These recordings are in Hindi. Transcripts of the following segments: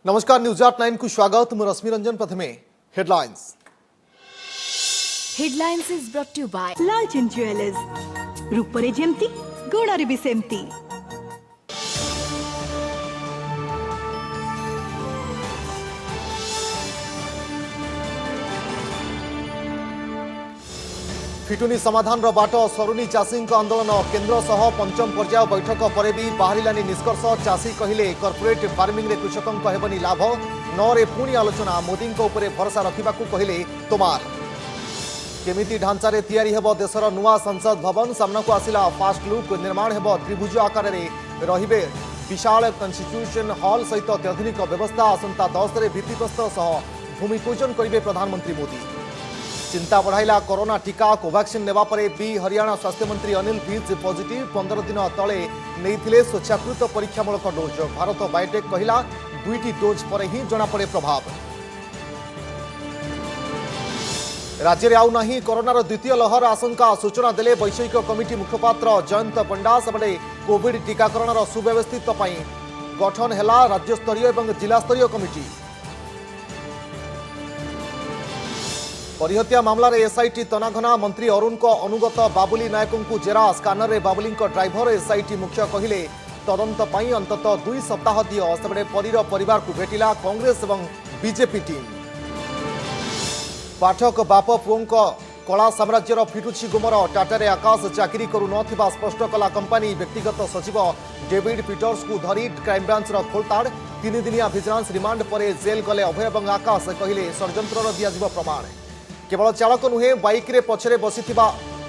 नमस्कार न्यूज 8 को स्वागत मु रश्मि रंजन। प्रथमे headlines is brought you by Lalchand jewellers रूपरे जेमती गोड़ारे भी सेमती। फिटुनी समाधान बाट सरुनी चाषी आंदोलन केन्द्र सह पंचम पर्याय बैठक पर भी बाहरिलानी निष्कर्ष। चाषी कहले कॉर्पोरेट फार्मिंग रे कृषकों हेबनी लाभ रे पुणी आलोचना। मोदी भरोसा रखा कहले तोमार। केमिति ढांचारे तैयारी हेब देशर नुआ संसद भवन सामना को आसिला फास्ट लुक। निर्माण हेब त्रिभुज आकार रे रहिबे विशाल कन्स्टिट्यूशन हॉल सहित अत्याधुनिक व्यवस्था। आसंता 10 रे भित्तिप्रस्तर सह भूमिपूजन करेंगे प्रधानमंत्री मोदी। चिंता बढ़ाइला कोरोना टीका। कोवैक्सीन नेबा परे भी हरियाणा स्वास्थ्य मंत्री अनिल विज पॉजिटिव। 15 दिन तले नहीं स्वेच्छाकृत परीक्षामूलक डोज। भारत बायोटेक कहला 2टी डोज पर ही जना पड़े प्रभाव। राज्य में आउ नहीं कोरोनार द्वितीय लहर आशंका। सूचना देले वैषयिक कमिटी मुखपात्र जयंत पंडा। सेबडे कोविड टीकाकरण सुव्यवस्थित गठन है राज्यस्तरीय और जिलास्तरीय कमिटी। परिहत्या मामलार एसआईटी तनाघना। मंत्री अरुण को अनुगत बाबुली नायकों को जेरा। स्कानर रे बाबुली ड्राइवर एसआईटी मुख्य कहले तदंत पाई अंतत 2 सप्ताह दियो। सेबडे परिवार को भेटिला कांग्रेस और बीजेपी टीम। पाठक बाप पुओं कला साम्राज्यर फिटुछि गुमर। टाटारे आकाश चाकरी करू नथिबा स्पष्ट कला कंपनी। व्यक्तिगत सचिव डेविड पीटर्स को धरी क्राइमब्रांच खोलताड़। 3 दिनिया विजिलेंस रिमांड पर जेल गले अभय और आकाश। कहले षड्यंत्र दिया प्रमाण। केवल चालक नुहे बाइक रे पछरे बसिथिबा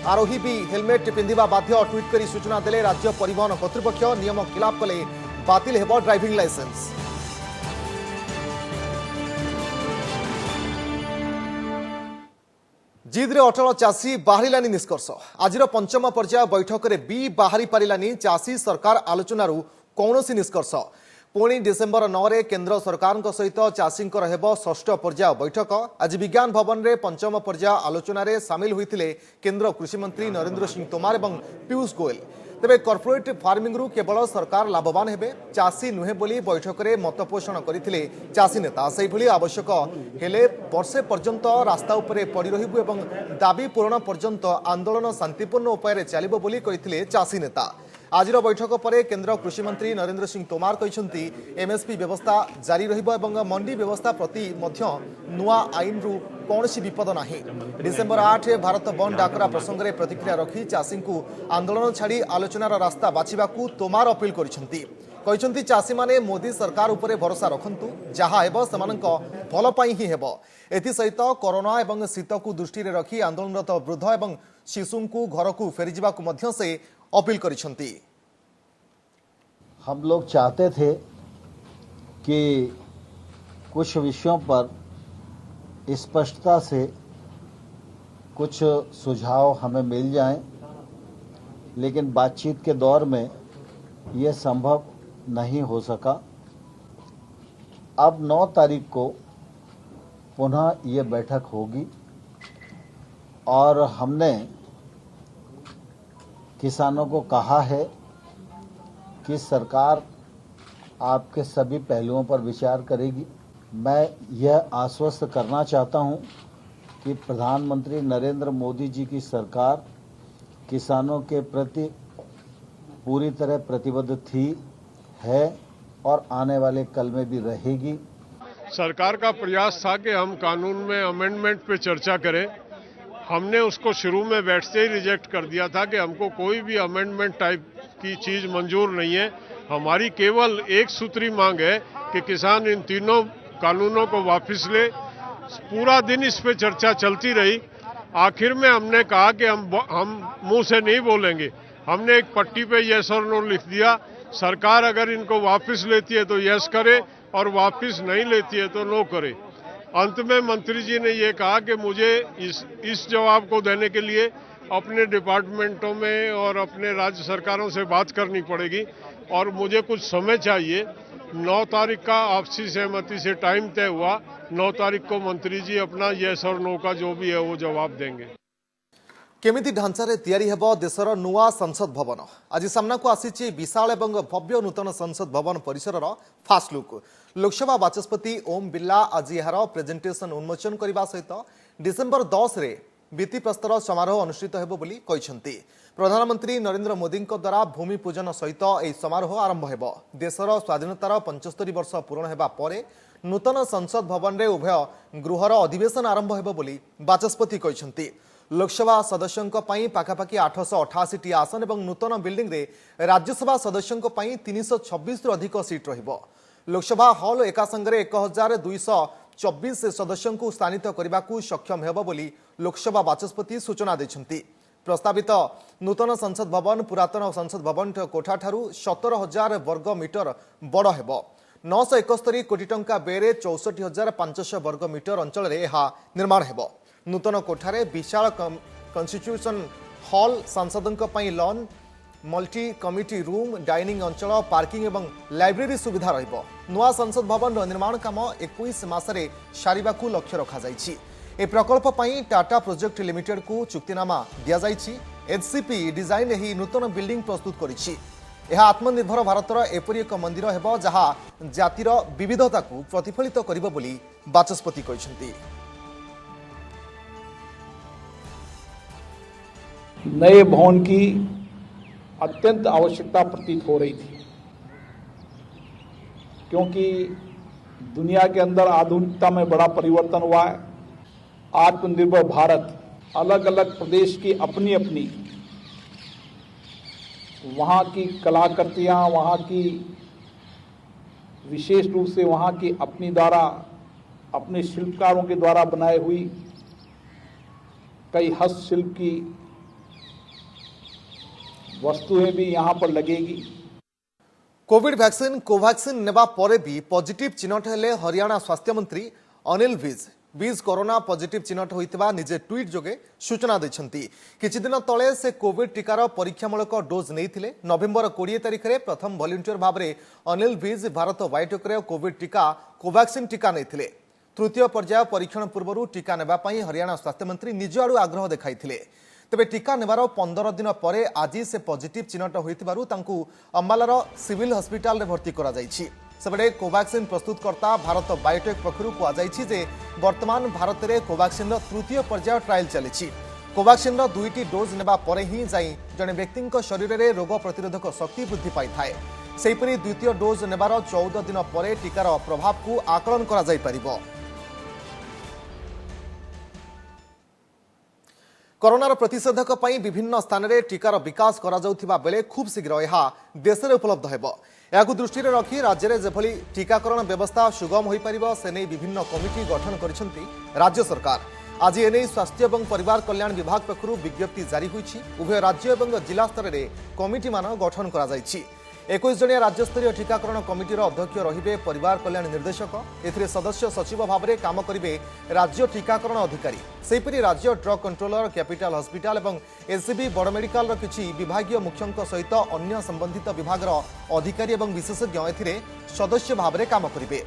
आरोही भी हेलमेट पिंधिबा बाध्य। ट्वीट करी सूचना देले राज्य परिवहन कर्तृपक्ष। नियम खिलाफ कले बातिल हेबो ड्राइविंग लाइसेंस। जिद्रे अटल चाषी बाहरिलानी निष्कर्ष। आजिर पंचम पर्याय बैठक रे भी बाहरी पारिलानी चाषी सरकार आलोचनारू कौनसी निष्कर्ष। पुणी डिसेम्बर 9 रे केंद्र सरकार सहित चाषी षष्ठ पर्याय बैठक। आज विज्ञान भवन रे पंचम पर्याय आलोचन रे सामिल होइथिले केंद्र कृषि मंत्री नरेंद्र सिंह तोमार और पीयूष गोयल। तेबे कॉर्पोरेट फार्मिंग रू केवल सरकार लाभवान हेबे चाषी नुहे बोली बैठक रे मतपोषण करथिले चाषी नेता। सेहि भली आवश्यक हेले वर्षे पर्यंत रास्ता उपरे पड़ी रहिबु एवं दाबी पूरण पर्यंत आंदोलन शांतिपूर्ण उपाय रे चलिबो बोली कहिथिले चाषी नेता। आजिर बैठक पर केंद्र कृषि मंत्री नरेंद्र सिंह तोमार कहते एमएसपी व्यवस्था जारी रहिबो एवं मंडी व्यवस्था प्रति मध्य नुआ आईन रु कौनसी विपद नहीं। डिसेम्बर 8 भारत बंद डाकरा प्रसंग में प्रतिक्रिया रखी चाषी को आंदोलन छाड़ी आलोचनार रास्ता बाछिबा तोमार अपील करिसेंती। चाषी माने मोदी सरकार उपरे भरोसा रखंतु। जहा हेबो सेमानक भल पाई ही हेबो। एथि सहित कोरोना एवं शीत को दृष्टि रखी आंदोलनरत वृद्ध एवं शिशु को घर को फेरीजिबा को मध्य से अपील करिसेंती। हम लोग चाहते थे कि कुछ विषयों पर स्पष्टता से कुछ सुझाव हमें मिल जाएं, लेकिन बातचीत के दौर में यह संभव नहीं हो सका। अब 9 तारीख को पुनः ये बैठक होगी और हमने किसानों को कहा है कि सरकार आपके सभी पहलुओं पर विचार करेगी। मैं यह आश्वस्त करना चाहता हूं कि प्रधानमंत्री नरेंद्र मोदी जी की सरकार किसानों के प्रति पूरी तरह प्रतिबद्ध थी, है और आने वाले कल में भी रहेगी। सरकार का प्रयास था कि हम कानून में अमेंडमेंट पे चर्चा करें। हमने उसको शुरू में बैठते ही रिजेक्ट कर दिया था कि हमको कोई भी अमेंडमेंट टाइप की चीज मंजूर नहीं है। हमारी केवल एक सूत्री मांग है कि किसान इन तीनों कानूनों को वापस ले। पूरा दिन इस पे चर्चा चलती रही। आखिर में हमने कहा कि हम मुंह से नहीं बोलेंगे। हमने एक पट्टी पे यस और नो लिख दिया। सरकार अगर इनको वापस लेती है तो यस करे और वापस नहीं लेती है तो नो करे। अंत में मंत्री जी ने ये कहा कि मुझे इस जवाब को देने के लिए अपने डिपार्टमेंटों में और अपने राज्य सरकारों से बात करनी पड़ेगी और मुझे कुछ समय चाहिए। 9 तारीख का आपसी सहमति से टाइम तय हुआ। 9 तारीख को मंत्री जी अपना यस और नो का जो भी है वो जवाब देंगे। केमिति ढांचारे तैयारी हेबो देशर नुआ संसद भवन। आज सामना को आसीछि विशाल एवं भव्य नूतन संसद भवन परिसरर फास्ट लुक। लोकसभा बाचस्पति ओम बिर्ला आज यार प्रेजेंटेशन उन्मोचन करने सहित डिसेम्बर 10 रे भित्तिप्रस्तर समारोह अनुष्ठित हेबो बोली कहिसेंती। प्रधानमंत्री नरेंद्र मोदी द्वारा भूमि पूजन सहित यह समारोह आरंभ हेबो। देशर स्वाधीनतार 75 वर्ष पूर्ण हेबा परे नूतन संसद भवन रे उभय गृहर अधिवेशन आरंभ हेबो बोली बाचस्पति कहिसेंती। लोकसभा सदस्यों पाई पाखापाखि 888 टी आसन एवं नूतन बिल्डिंग रे राज्यसभा सदस्यों पाई 326 रु अधिक सीट रहिबो। लोकसभा हॉल एका संगरे 1224 सदस्यों को स्थानित करने को सक्षम हेबो बोली लोकसभा बाचस्पति सूचना देछंती। प्रस्तावित नूतन संसद भवन पुरातन संसद भवन कोठा ठारू 17,000 वर्ग मीटर बड़ हेबो। 971 कोटी टंका बेरे 64,500 वर्ग मीटर अंचल रे एहा निर्माण हेबो। नूतन कोठारे विशाल कन्स्टिट्यूशन हॉल सांसदों पई lawn multi committee room dining अंचल पार्किंग एवं लाइब्रेरी सुविधा रहिबो। नुआ संसद भवन निर्माण काम 21 मासरे सारिबाकू लक्ष्य रखा जाइछि। ए प्रकल्प पई टाटा प्रोजेक्ट लिमिटेड को चुक्तिनामा दिया जाइछि। एचसीपी डिजाइन एही नूतन बिल्डिंग प्रस्तुत करिछि। यह आत्मनिर्भर भारतर एपरि एक मंदिर हेबो जहा जातिर विविधता को प्रतिफलित करिबो बोली बाचस्पति कहिसेंती। नए भवन की अत्यंत आवश्यकता प्रतीत हो रही थी, क्योंकि दुनिया के अंदर आधुनिकता में बड़ा परिवर्तन हुआ है। आत्मनिर्भर भारत, अलग अलग प्रदेश की अपनी अपनी वहाँ की कलाकृतियाँ, वहाँ की विशेष रूप से वहाँ की अपनी द्वारा अपने शिल्पकारों के द्वारा बनाई हुई कई हस्तशिल्प की वस्तुएं भी यहाँ पर लगेगी। कोविड वैक्सीन कोवैक्सीन नेबा परे भी पॉजिटिव चिन्हट हेले हरियाणा स्वास्थ्य मंत्री अनिल विज कोरोना पॉजिटिव चिन्हट होइतिबा निजे ट्वीट जोगे सूचना दैछंती। किछि दिन तळे से कोविड टीकार परीक्षामूलक डोज नैथिले। नवेम्बर 20 तारिख रे प्रथम वॉलंटियर भाबरे अनिल विज भारत बायोटेक रे कोविड टीका कोवैक्सीन टीका नैथिले। तृतीय पर्याय परीक्षण पूर्व टीका नेबा पई हरियाणा स्वास्थ्य मंत्री निज आडू आग्रह देखाइथिले। तेबे टीका नेबार 15 दिन पर आज से पॉजिटिव चिन्हट होइतिबारु तांकू अंबालार सिविल हॉस्पिटल रे भर्ती करा जाइछि। सेबडे कोवैक्सीन प्रस्तुतकर्ता भारत बायोटेक पक्षरु कुआ जाइछि जे वर्तमान भारत रे कोवैक्सीन रो तृतीय पर्याय ट्रायल चलिछि। कोवैक्सीन रो 2टी डोज नेबा परे ही जाई जने व्यक्तिक शरीर रे रोग प्रतिरोधक शक्ति वृद्धि पाई थाए। सेहिपरि द्वितीय डोज नेबार 14 दिन पर टीकार प्रभाव को आकलन करा जाई परिबो। कोरोनार प्रतिषेधक पई विभिन्न स्थान रे टीकार विकास करा जाउथिबा बेले खूब शीघ्र यह देश में उपलब्ध हेबो। याकु दृष्टि रे रखी राज्य रे जेभली टीकाकरण व्यवस्था सुगम होई परिबो से नै विभिन्न कमिटी गठन करिसेंती राज्य सरकार। आज एने स्वास्थ्य एवं परिवार कल्याण विभाग पक्षरु विज्ञप्ति जारी होईछि। उभय राज्य एवं जिला स्तर रे कमिटी मान गठन करा जाइछि। 21 जणिया राज्यस्तरीय टीकाकरण कमिटीर अध्यक्ष रहिबे परिवार कल्याण निर्देशक। एथिरे सदस्य सचिव भाव में काम करिवे राज्य टीकाकरण अधिकारी। सेहिपरि राज्य ड्रग कंट्रोलर कैपिटल हॉस्पिटल एवं एससीबी बड़ मेडिकल किछि विभागीय मुख्यଙ୍କ सहित अन्य संबंधित विभागर अधिकारी एवं विशेषज्ञ एथिरे सदस्य भाव में काम करिवे।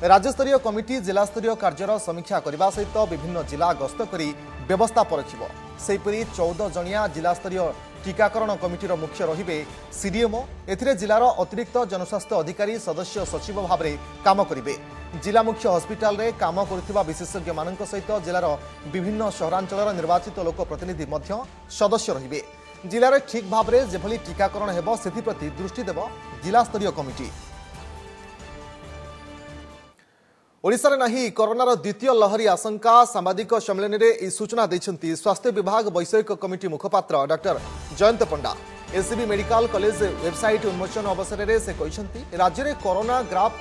राज्यस्तरीय कमिटी जिलास्तरीय कार्यर समीक्षा करने सहित विभिन्न जिला गस्त करी व्यवस्था परखिब। सेहिपरि 14 जणिया जिलास्तरीय टीकाकरण कमिटीर मुख्य रहिबे सीडीएमओ। एथिरे जिलार अतिरिक्त जनस्वास्थ्य अधिकारी सदस्य सचिव भाव में काम करिवे। जिला मुख्य हॉस्पिटल रे काम करुथिबा विशेषज्ञ मानक सहित जिलार विभिन्न सहरांचलर निर्वाचित लोक प्रतिनिधि मध्य सदस्य रहिबे। जिले में ठीक भाव में जेभली टीकाकरण हेबो सेथिप्रति दृष्टि देव जिलास्तरीय कमिटी। ओडिशा रे नाही कोरोनार द्वितीय लहरी आशंका। साम्बादिक सम्मेलन में यह सूचना देछंती स्वास्थ्य विभाग वैषयिक कमिटी मुखपात्र डॉक्टर जयंत पंडा। एससीबी मेडिकल कॉलेज वेबसाइट उन्मोचन अवसर में से कहते राज्य में कोरोना ग्राफ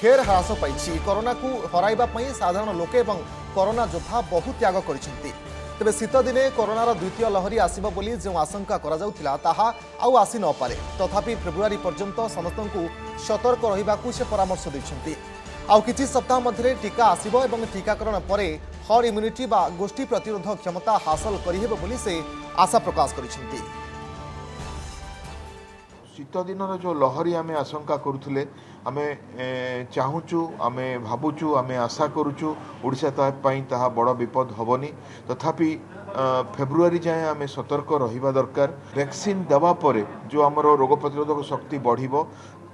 ढेर ह्रास पाई। कोरोना को हराइबा पई साधारण लोके एवं कोरोना योद्धा बहु त्याग करिसेंती। तेबे शीत दिने कोरोनार द्वितीय लहरी आसिबो बोली जो आशंका करा जाउथिला ताहा आउ आसी न पारे। तथापि फेब्रुआरी पर्यंत समस्तंकु सतर्क रहिबाकू से परामर्श दैछंती। आउ किछि सप्ताह मध्य टीका आसिबो एवं टीकाकरण परे हर्ड इम्यूनिटी बा गोष्ठी प्रतिरोध क्षमता हासिल करिहेबो बोली से आशा प्रकाश करिसेंती। शीत दिन जो लहरी आम आशंका करुले आम चाहूचु आम भावुचु आम आशा करुचु ओडिशा ताहा बड़ विपद हेनी। तथापि फेब्रुआरी जाए आम सतर्क रहिबा दरकार। वैक्सीन देवा परे जो आमर रोग प्रतिरोधक शक्ति बढ़िबो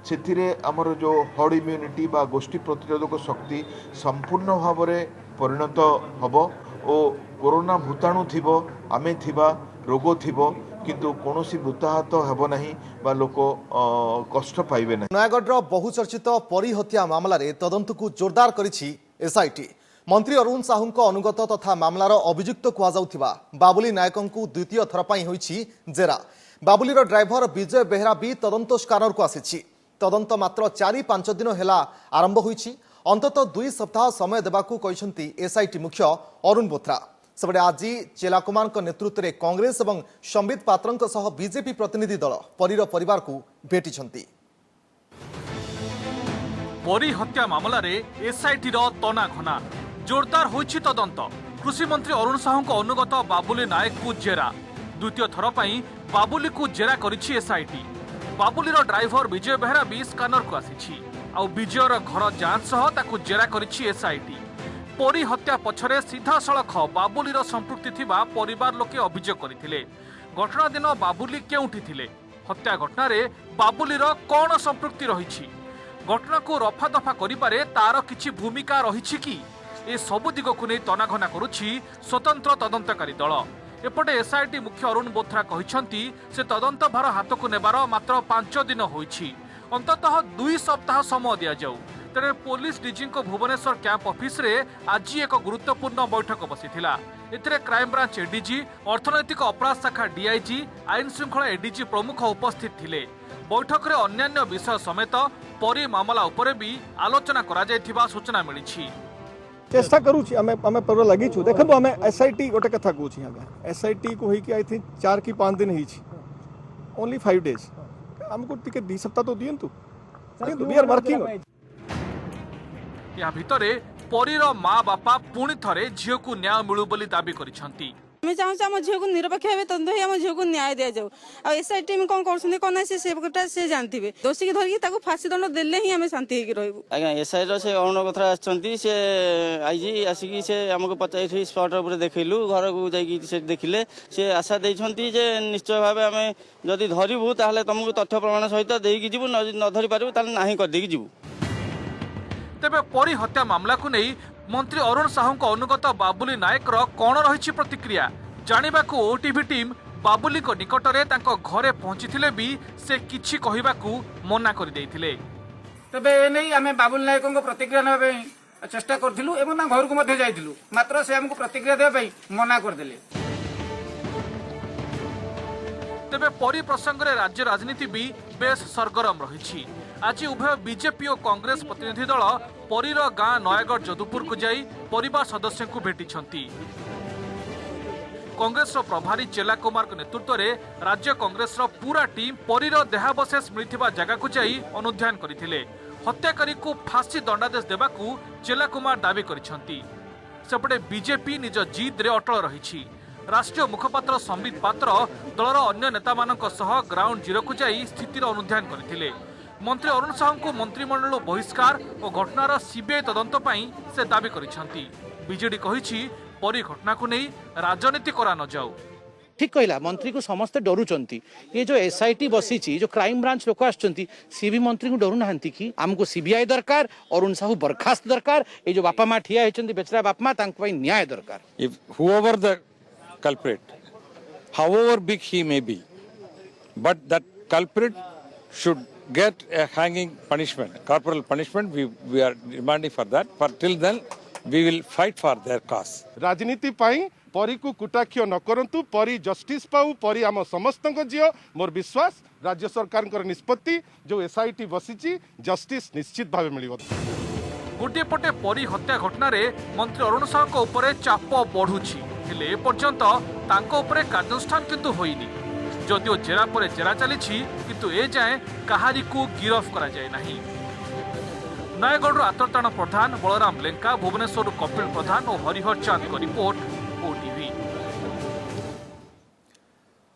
ସେଥିରେ ଆମର जो हर्ड इम्यूनिटी बा गोष्ठी प्रतिरोधक शक्ति संपूर्ण भाव में परिणत हब ओ कोरोना भूताणु थिबो आमे थिबा रोग थिबो किंतु कौनसी मृताहत हेब नहीं बा लोक कष्ट पाइबे नहीं। नयागढ़ बहुचर्चित परी हत्या मामला रे तदंत को जोरदार करिछि एसआईटी। मंत्री अरुण साहू अनुगत तथा मामलार अभियुक्त कुआଯାଉଥିବା बाबुली नायकों द्वितीय थर पर होइछि जेरा। बाबुलीर ड्राइवर विजय बेहरा भी तदंत स्कानर को आसिछि। तदंत मात्र 4-5 दिन हेला आरंभ होइछि। अंततः 2 सप्ताह समय देबाकू कहिसंती एसआईटी मुख्य अरुण बोथरा। सेबडे आज चेला कुमार नेतृत्व में कांग्रेस और संबित पात्र सह बीजेपी प्रतिनिधि दल परीर परिवार को भेटिछंती। परी हत्या मामला रे एसआईटी रो तना घना जोरदार होइछि तदंत। कृषि मंत्री अरुण साहू अनुगत बाबुली नायक को जेरा। द्वितीय थर पर बाबुली को जेरा करिछि एसआईटी। बाबुलीर ड्राइवर विजय बेहरा भी स्कानर को आसिछि। आउ विजयर घर जांच सह ताकू जेरा करिछि एसआईटी। परी हत्या पछरे सीधा सड़ख बाबुलीर संपृक्ति थिबा परिवार लोके अभियोग करथिले। घटना दिन बाबुली केउठी थिले? हत्या घटना रे बाबुलीर कोन संपृक्ति रहिछि? घटना को रफा दफा करिबारे तार किछि भूमिका रहिछि कि? ए सबु दिग को नै तनाघना करुछि स्वतंत्र तदंतकारी दल। एपटे एसआईटी मुख्य अरुण बोथरा कहिसंती से तदंत भार हाथ को नेबार मात्र 5 दिन होइछि। अंततः 2 सप्ताह समय दिया जाऊ। तेरे पुलिस डीजी को भुवनेश्वर कैंप ऑफिस रे आज एक गुरुत्वपूर्ण बैठक बसीथिला। एथिरे क्राइम ब्रांच एडीजी, अर्थनैतिक अपराध शाखा डीआईजी, आईन श्रृंखला एडीजी प्रमुख उपस्थित थिले। बैठक रे अन्यान्य विषय समेत परी मामला उपरे भी आलोचना करा जायथिबा सूचना मिलिछि। चेष्टा करूची हमें पर लगी छु। देखो हमें एसआईटी गोटे कथा कहूची हमें एसआईटी को ही कि आई थिंक 4 कि 5 दिन ही ओनली 5 डेज हमको टिके 2 सप्ताह तो दियंतु वी आर वर्किंग। या भितरे परीर माँ बापा पुणी थरे झील को न्याय मिलू बोली दाबी करिसंती। मैं चाहूँ आम झील को निरपेक्ष भाव तदंत हो आम झील को न्याय दि जाऊ। एसआईटी में कौन कर कौन से जानते दोषी की धरिकी फांसी दंड देले ही आम शांति रहू। आज्ञा एसआई से अरुण बोथरा से आईजी आसिकी से आमको पचाई स्पट उपर देखलु घर को जाइए देखिले से आशा देइछंती जे निश्चय भाव आम जदि धरबू ताहले तुमको तथ्य प्रमाण सहित देकी जीवु न धरि पारबू ताहले नाही कर देकी जीवु। तेबे परी हत्या मामला को नहीं मंत्री अरुण साहू अनुगत बाबुली नायक कौन रही प्रतिक्रिया जानिबा को ओटीवी टीम बाबुली को निकट में घरे पहुंची भी से किछि कहिबाकू मना कर देइथिले। तबे ए नहीं आमे बाबुली नायक को प्रतिक्रिया नेबे चेष्टा करथिलु एवं घर को मध्ये जाइथिलु मात्र से हमको प्रतिक्रिया देबा मना कर देले। तेबे परी प्रसंग रे राज्य राजनीति भी बेस सरगरम रही। आज उभय बीजेपी और कांग्रेस प्रतिनिधि दल परीर गाँ नयागढ़ जदुपुर को जाई परिवार सदस्य को भेटिछंती। कांग्रेस प्रभारी चेला कुमार नेतृत्व में राज्य कांग्रेस पूरा टीम परीर देहावशेष मिलथिबा जगह को जाई अनुध्यान करथिले। हत्याकारी को फांसी दंडादेश देबाकू चेला कुमार दाबी करिसंती। सेपटे बीजेपी निज जिद रे अटल रही। राष्ट्रीय मुखपात्र संबित पात्र दलर अन्य नेता सह ग्राउंड जीरो को जाई स्थितिर अनुध्यान करथिले। मंत्री अरुण साहू को मंत्रिमंडल बहिष्कार और घटनार सीबीआई तदंत पई से दाबी करिसंती। बीजेडी कहिछि परी घटना को नहीं राजनीति करा न जाऊ। ठीक कहला मंत्री को समस्ते डरुचंती। ये जो एसआईटी बसी जो क्राइम ब्रांच लोक आछंती सी भी मंत्री को डरू नाहंती कि हमको सीबीआई दरकार अरुण साहू बरखास्त दरकार। ये जो बापा माँ ठिया होचंती बेचरा बाप माँ तांको पई न्याय दरकार। If whoever the culprit, however big he may be, but that culprit should get a hanging punishment, corporal punishment. We are demanding for that. But till then, we will fight for their cause. राजनीति पाई परी को कुटाक्ष न करंतु परी जस्टिस पाऊ परी आम समस्त झील मोर विश्वास राज्य सरकार निष्पत्ति जो एसआईटी बसी जस्टिस निश्चित भाव मिल। गोटे पटे परी हत्या घटना रे मंत्री अरुण साहू उपरे चाप बढ़ुछि हेले एपर्यंत तांको उपरे कार्यानुष्ठान किंतु होइनी। जदिओ जेरा परे जेरा चलीछि किंतु ए जाए कहारी को गिरफ करा जाय नहीं। नयगढ़ आतरताण प्रधान बलराम लेंका, भुवनेश्वर कपिल प्रधान और हरिहर चांद को रिपोर्ट ओटीवी।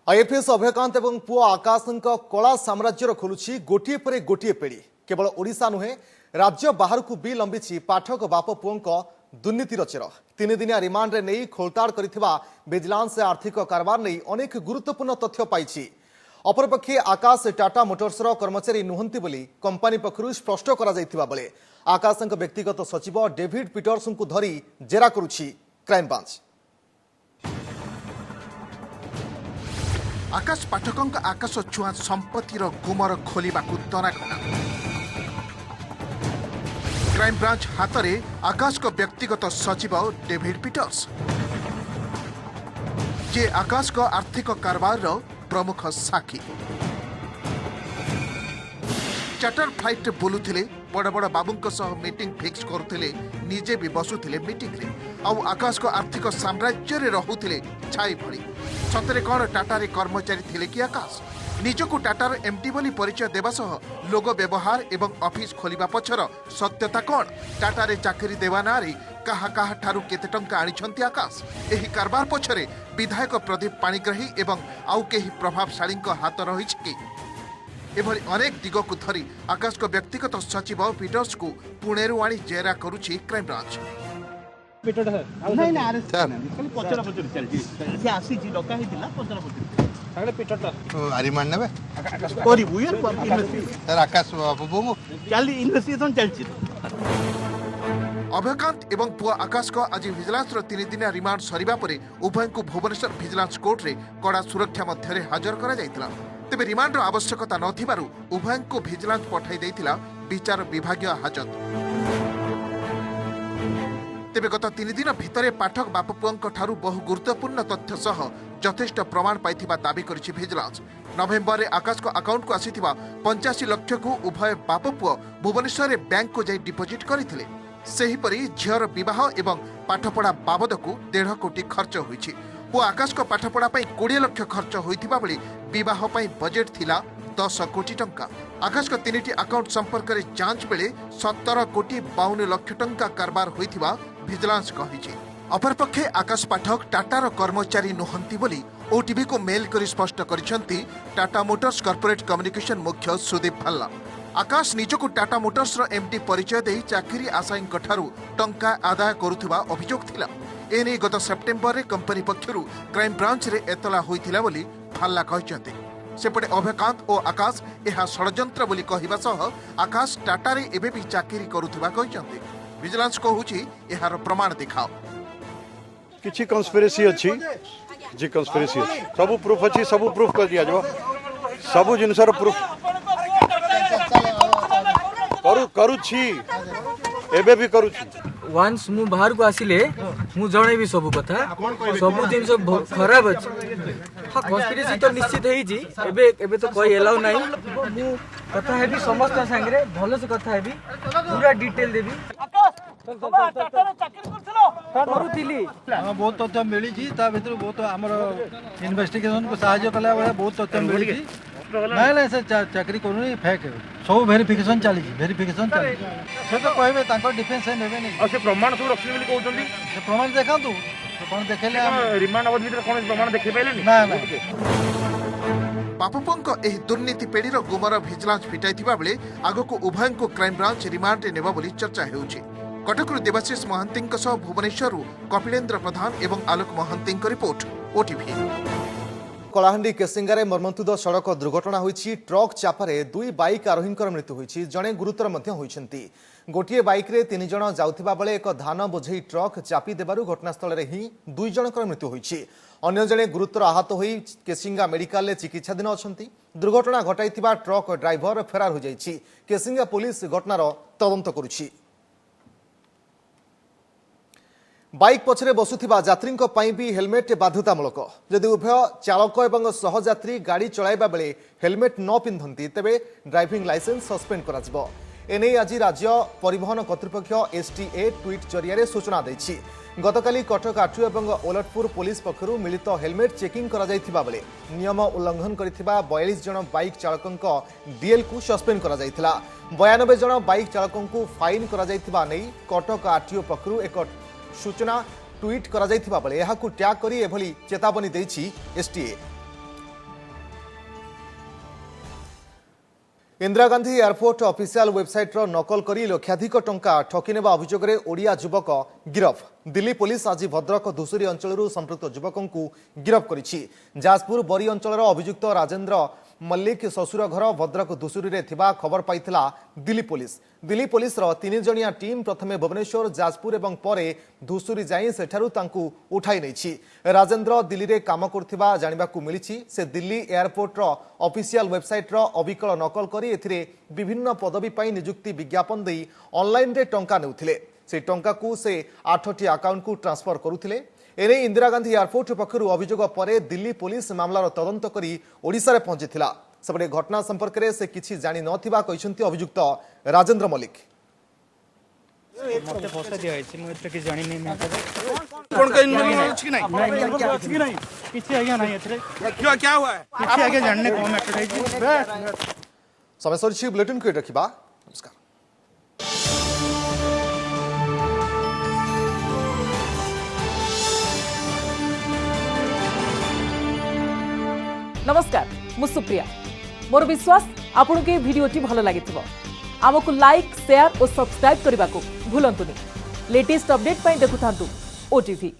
आईएफएस अभयकांत एवं पुओ आकाश कला साम्राज्यर खोलुछि गोटिए परे गोटिए पेड़ी। केवल ओडिशा नुहे राज्य बाहर को भी लंबिछि पाठक बाप पुओं दुर्नीतिर चेर। 3 दिनिया रिमांड रे नहीं खोलताड़ करिथिबा विजिलेंस आर्थिक कारबार नहीं अनेक गुरुत्वपूर्ण तथ्य पाइछि। अपरपक्षे आकाश टाटा मोटर्स कर्मचारी नुहंती बोली कंपनी पक्षरु स्पष्ट करा जायथिबा बेले आकाशଙ୍କ व्यक्तिगत सचिव डेविड पीटर्स को धरी जेरा करुछि क्राइम ब्रांच। आकाश पाठकों आकाश छुआ संपत्तिर गुमर खोलिबा तनाघना क्राइम ब्रांच हाथ में आकाश को व्यक्तिगत सचिव डेविड पीटर्स जे आकाश को आर्थिक कारबार प्रमुख साक्षी चार्टर फ्लाइट बुलुथिले बड़ बड़ बाबू सह मीटिंग फिक्स करुथिले निजे भी बसुथिले मीटिंग रे आउ आकाश को आर्थिक साम्राज्य रे रहुथिले छाई भली सतरे कौन टाटा कर्मचारी थिले कि आकाश निजको टाटार एमटी बोली परिचय देवा सह लोगो व्यवहार एवं ऑफिस खोलिबा पछर सत्यता कौन टाटा चाकरी देवा नारे काहा काहा ठारू केते टंका आनिछंती आकाश एही कारबार पछरे विधायक प्रदीप पाणिग्राही एवं आउ केही प्रभावशाली हाथ रही कि एभली अनेक दिग को धरी आकाश को व्यक्तिगत सचिव पीटर्स को पुणेरु आनी जेरा करुछि क्राइम ब्रांच। अभयकांत एवं पुआ आकाश को आज विजिलेंस 3 दिन रिमांड सरिबा परे उभय को भुवनेश्वर विजिलेंस कोर्ट रे कड़ा सुरक्षा मध्य हाजर करा जायतिला। तेबे रिमांड आवश्यकता नथिबारु उभय को विजिलेंस पठाई देइतिला विचार विभागीय हाजत। तेबे गत 3 दिन भितरे पाठक बापपुओं ठारू बहु गुरुत्वपूर्ण तथ्य सह यथेष्ट प्रमाण पाइथिबा दाबी करिछि विजिलेंस। नवेम्बर रे आकाश को अकाउंट को आसीथिबा 85 लाख को उभय बापपुओ भुवनेश्वर बैंक को जाई डिपोजिट करिथिले। सेहीपरि झियर विवाह एवं पाठपढ़ा बाबद को 1.5 कोटी खर्च होइछि और आकाश को पाठपढ़ा 20 लाख खर्च होइथिबा बेले विवाह बजेट थिला 10 कोटी टंका। आकाश को 3टी अकाउंट संपर्क में जांच बेले 17 कोटी 52 लाख टंका कारबार होइथिबा विजिलेंस कहिछि। अपरपक्षे आकाश पाठक टाटार कर्मचारी नुहंती बोली ओटीवी को मेल कर स्पष्ट करिसेंती टाटा मोटर्स कॉर्पोरेट कम्युनिकेशन मुख्य सुदीप भल्ला। आकाश निजको टाटा मोटर्स एमडी परिचय दे चाकरी आशायी टंका आदाय करुथिबा अभियोग थिला। एने गत सेप्टेम्बर रे कंपनी पक्षरु क्राइम ब्रांच रे एतला होइथिला बोली भाल्ला कहिसेंती। सेपटे अभयकांत और आकाश यह षड्यंत्र बोली कहिबा सह आकाश टाटा रे एबे भी चाकरी करुथिबा कहिसेंती। विजिलेंस कहूछि एहार प्रमाण दिखाओ। किछि कन्स्पिरेसी अछि जी कन्स्पिरेसी अछि सब प्रूफ अछि सब प्रूफ कर दिया जो सब जिनसर प्रूफ करुछि एबे भी करुछि। वंस मु बाहर को आसिले मु जणे भी सब कथा सब दिन सब खराब अछि। हां कन्स्पिरेसी तो निश्चित हेई जी एबे तो कोई एलाउ नाही। मु कथा हेबी समस्त संगरे भलो से कथा हेबी पूरा डिटेल देबी। बहुत तथ्य मिली बहुत आमर इन्वेस्टिगेशन को साहाय्य कला बहुत तथ्य मिली। ना से चाकरी करूनी फेक सब वेरिफिकेशन चली से तो कहबे तांको डिफेंस है नेबे नहीं से प्रमाण सब रखली बोली कहउछंती से प्रमाण देखांतु प्रमाण देखेले रिमांड अवधि भीतर कोन प्रमाण देखि पाइले ना बापपुओं एही दुर्नीति पेढ़ीर गुमर विजिलेंस फिटाइथिबा बेले आगको उभय को क्राइम ब्रांच रिमांड रे नेबा बोली चर्चा हेउछि। कटकरू देवाशीष महांती भुवनेश्वर कपिलेन्द्र प्रधान एवं आलोक महांती रिपोर्ट ओटीवी। कलाहांडी केसिंगारे मर्मन्तुद सड़क दुर्घटना होईछि। ट्रक चापारे 2 बाइक आरोहींकर मृत्यु होईछि। जणे गुरुतर मध्य होईछन्ति। गोटिए बाइक रे 3 जण जाउथिबा बेले एक धान बोझई ट्रक चापी देबारु घटनास्थल रे ही 2 जनकर मृत्यु होईछि। अन्य जणे गुरुतर आहत होई केसिंगा मेडिकल रे चिकित्साधीन अछन्ति। दुर्घटना घटाइथिबा ट्रक ड्राइवर फेरार हो जाईछि। केसिंगा पुलिस घटनार तदंत करुछि। बाइक पछरे बसुथिबा यात्री भी हेलमेट बाध्यतामूलक। यदि उभय चालक एवं सहयात्री गाड़ी चलाइबा बेले हेलमेट न पिंधंती तेबे ड्राइविंग लाइसेंस सस्पेंड करा एने आज राज्य परिवहन कर्तृपक्ष एसटीए ट्वीट जरिया सूचना देछि। गतकाली कटक आठु एवं ओलटपुर पुलिस पक्षरु मिलित हेलमेट चेकिंग करा जायथिबा बेले नियम उल्लंघन करथिबा 42 जन बाइक चालकंक डीएल को सस्पेंड करा जायथिला। 92 जन बाइक चालकंकु फाइन करा जायथिबा नै कटक आठु पक्षरु एक सूचना ट्वीट करा जायथिबा बेले एहाकु ट्याग करी एभली चेतावनी देछि STA. Indira Gandhi airport official website रो नकल करी लक्षाधिक टंका ठकी नेबा अभियोग रे ओडिया युवक गिरफ। दिल्ली पुलिस आज भद्रक धुसुरी अंचलरू संपृक्त युवकंकु गिरफ करिछि। जाजपुर बरी अंचलर अभियुक्त राजेंद्र मल्लिक ससुर घर भद्रक धुसुरी थिबा खबर पाइथिला दिल्ली पुलिस रो 3 जणिया टीम प्रथमे भुवनेश्वर जाजपुर एवं परे धुसुरी जाई सेठारु तांकू उठाई नैछि। राजेंद्र दिल्ली रे काम करथिबा जानिबाकू मिलिछि। से दिल्ली एयरपोर्ट रो ऑफिशियल वेबसाइट रो अविकल नकल करी एथिरे विभिन्न पदवी पाई नियुक्ति विज्ञापन देई ऑनलाइन रे टंका नेउथिले। से टंका को से 8टी अकाउंट को ट्रांसफर करुथिले। एने इंदिरा गांधी एयरपोर्ट पक्षरु अभियोग परे दिल्ली पुलिस मामलार तदंत करी ओडिसा रे पहुंचीथिला। सबरे घटना संपर्क रे से किछि जानि नथिबा कहिसंती अभियुक्त राजेंद्र मल्लिक। मते पैसा दिया है मु एते कि जानि नै कोन कहीं अछि कि नहीं किछि आज्ञा नहीं एथरे क्या हुआ है किछि आज्ञा जानने को मैटर है। समय सरिछि बुलेटिन को रखिबा। नमस्कार। नमस्कार मु सुप्रिया मोर विश्वास आपन के वीडियोटी भल लगी आमको लाइक शेयर और सब्सक्राइब करने को भूलंतुनि। लेटेस्ट अपडेट देखुथांतु ओटीवी।